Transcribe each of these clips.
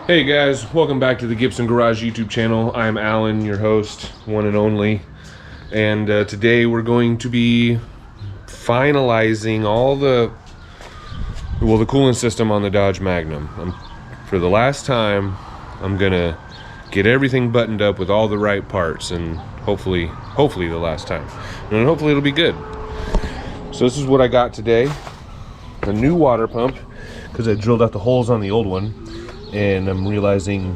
Hey guys, welcome back to the Gibson Garage YouTube channel. I'm Alan, your host, one and only. And today we're going to be finalizing all the coolant system on the Dodge Magnum. For the last time, I'm gonna get everything buttoned up with all the right parts, and hopefully the last time. And hopefully it'll be good. So this is what I got today. A new water pump, because I drilled out the holes on the old one. And I'm realizing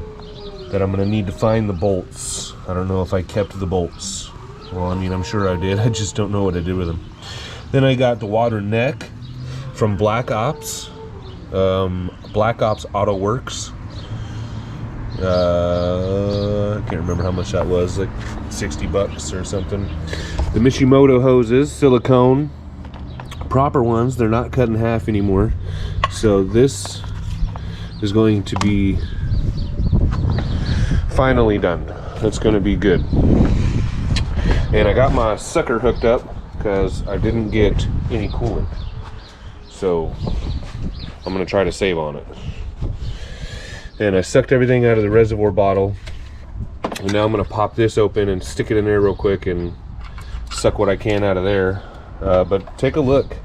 that I'm gonna need to find the bolts. I don't know if I kept the bolts. Well, I mean, I'm sure I did. I just don't know what I did with them. Then I got the water neck from Black Ops. Black Ops Auto Works. I can't remember how much that was, like 60 bucks or something. The Mishimoto hoses, silicone. Proper ones, they're not cut in half anymore. So this is going to be finally done. It's going to be good. And I got my sucker hooked up because I didn't get any coolant. So I'm going to try to save on it. And I sucked everything out of the reservoir bottle. And now I'm going to pop this open and stick it in there real quick and suck what I can out of there. But take a look.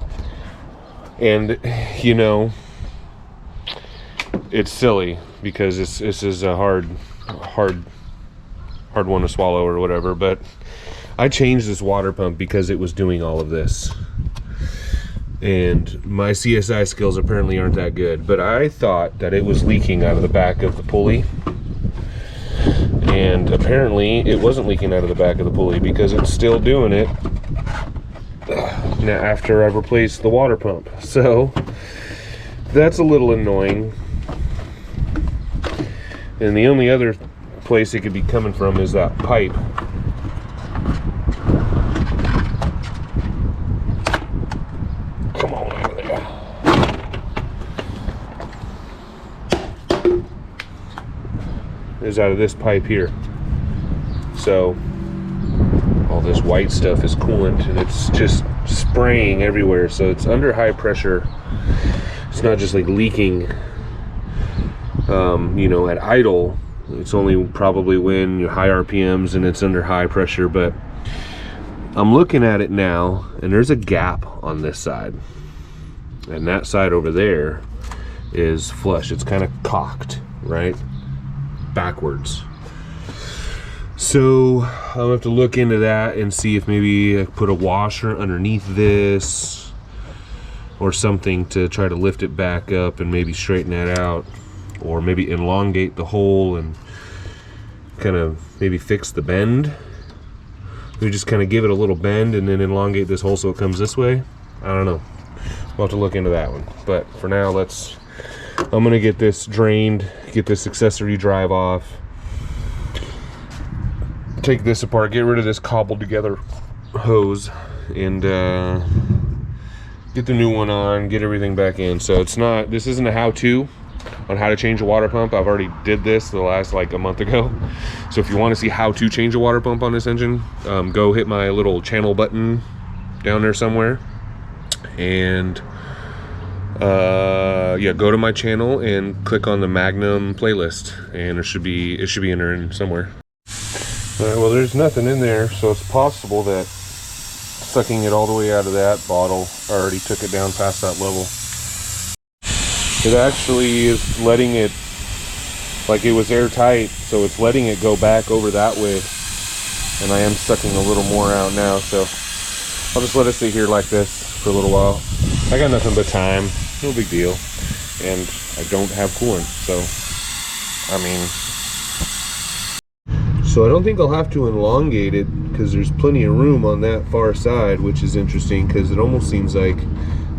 And, you know, it's silly because this is a hard one to swallow or whatever, but I changed this water pump because it was doing all of this. And my CSI skills apparently aren't that good, but I thought that it was leaking out of the back of the pulley. And apparently it wasn't leaking out of the back of the pulley because it's still doing it now after I've replaced the water pump. So that's a little annoying. And the only other place it could be coming from is that pipe. Come on out of there. Is out of this pipe here. So all this white stuff is coolant and it's just spraying everywhere. So it's under high pressure. It's not just like leaking. You know, at idle, it's only probably when you're high RPMs and it's under high pressure. But I'm looking at it now, and there's a gap on this side, and that side over there is flush. It's kind of cocked, right, backwards. So I'll have to look into that and see if maybe I put a washer underneath this or something to try to lift it back up and maybe straighten that out. Or maybe elongate the hole and kind of maybe fix the bend. We just kind of give it a little bend and then elongate this hole so it comes this way. I don't know. We'll have to look into that one. But for now, I'm gonna get this drained, get this accessory drive off, take this apart, get rid of this cobbled together hose, and get the new one on, get everything back in. So this isn't a how-to on how to change a water pump. I've already did this the last like a month ago. So if you want to see how to change a water pump on this engine, go hit my little channel button down there somewhere, and yeah, go to my channel and click on the Magnum playlist, and it should be in there somewhere. All right, well, there's nothing in there, so it's possible that sucking it all the way out of that bottle already took it down past that level. It actually is letting it, like it was airtight, so it's letting it go back over that way. And I am sucking a little more out now, so I'll just let it sit here like this for a little while. I got nothing but time, no big deal. And I don't have coolant, so, I mean. So I don't think I'll have to elongate it because there's plenty of room on that far side, which is interesting because it almost seems like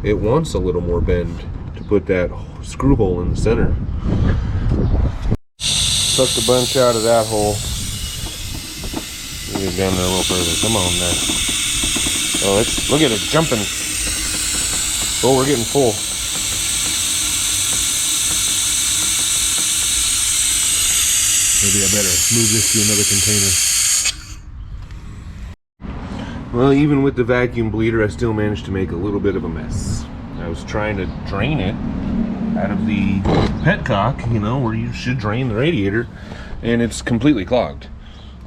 it wants a little more bend to put that screw hole in the center. Sucked a bunch out of that hole. Let me get down there a little further. Come on there. Oh, look at it jumping. Oh, we're getting full. Maybe I better move this to another container. Well, even with the vacuum bleeder, I still managed to make a little bit of a mess. I was trying to drain it, out of the petcock, you know, where you should drain the radiator, and it's completely clogged.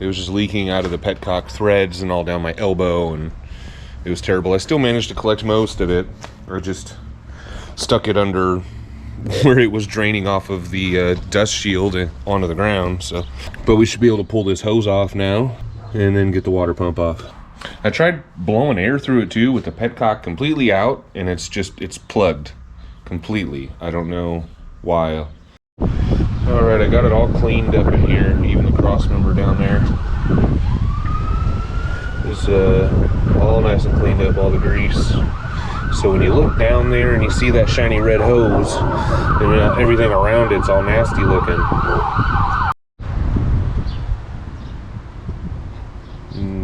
It was just leaking out of the petcock threads and all down my elbow, and it was terrible. I still managed to collect most of it, or just stuck it under where it was draining off of the dust shield and onto the ground. So, but we should be able to pull this hose off now and then get the water pump off. I tried blowing air through it too with the petcock completely out, and it's plugged completely. I don't know why. All right, I got it all cleaned up in here, even the cross member down there is all nice and cleaned up, all the grease. So when you look down there and you see that shiny red hose, and everything around it's all nasty looking.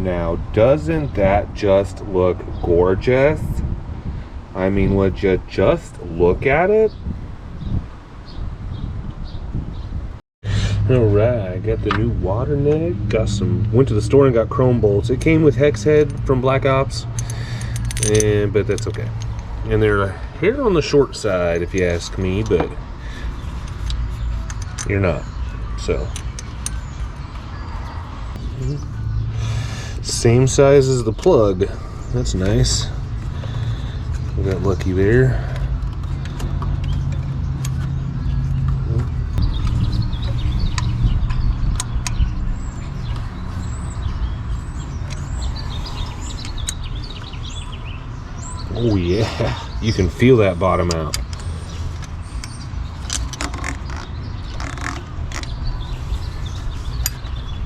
Now, doesn't that just look gorgeous? I mean, would you just look at it? Alright, I got the new water neck. Went to the store and got chrome bolts. It came with hex head from Black Ops, but that's okay. And they're a hair on the short side, if you ask me, but you're not. So, same size as the plug. That's nice. We got lucky there. Oh yeah, you can feel that bottom out.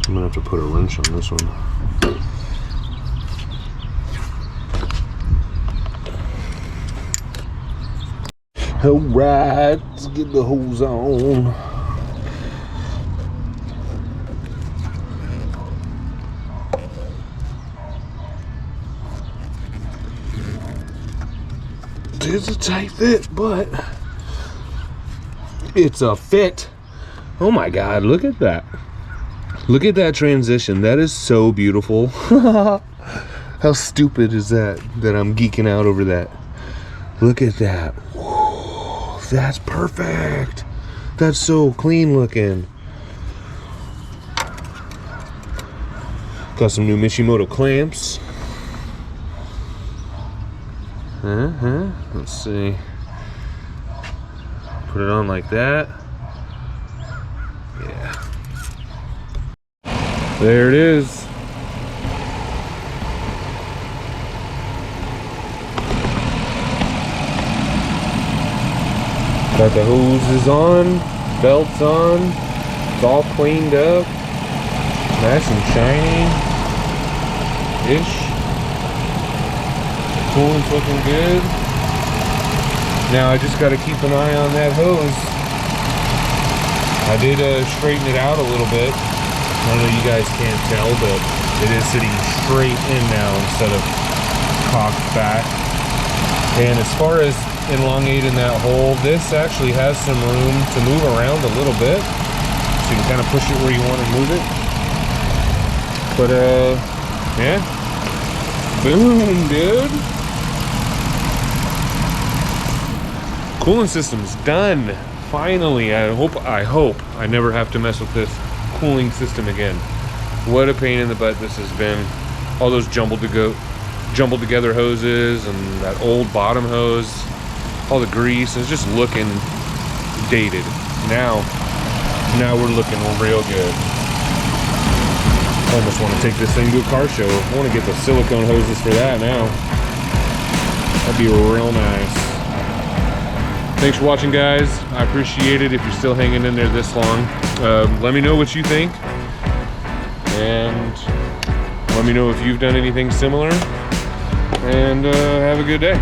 I'm gonna have to put a wrench on this one. All right, let's get the hose on. It's a tight fit, but it's a fit. Oh my God, look at that. Look at that transition. That is so beautiful. How stupid is that I'm geeking out over that. Look at that. Whoa, that's perfect. That's so clean looking. Got some new Mishimoto clamps. Let's see. Put it on like that. Yeah. There it is. Got the hoses on, belts on. It's all cleaned up. Nice and shiny-ish. Coolant's looking good. Now I just got to keep an eye on that hose. I did straighten it out a little bit. I know you guys can't tell, but it is sitting straight in now instead of cocked back. And as far as elongating that hole, this actually has some room to move around a little bit. So you can kind of push it where you want to move it. But yeah. Boom, dude. Cooling system's done. Finally, I hope I never have to mess with this cooling system again. What a pain in the butt this has been. All those jumbled together hoses and that old bottom hose, all the grease, it's just looking dated. Now we're looking real good. I almost want to take this thing to a car show. I want to get the silicone hoses for that now. That'd be real nice. Thanks for watching, guys. I appreciate it if you're still hanging in there this long. Let me know what you think. And let me know if you've done anything similar. And have a good day.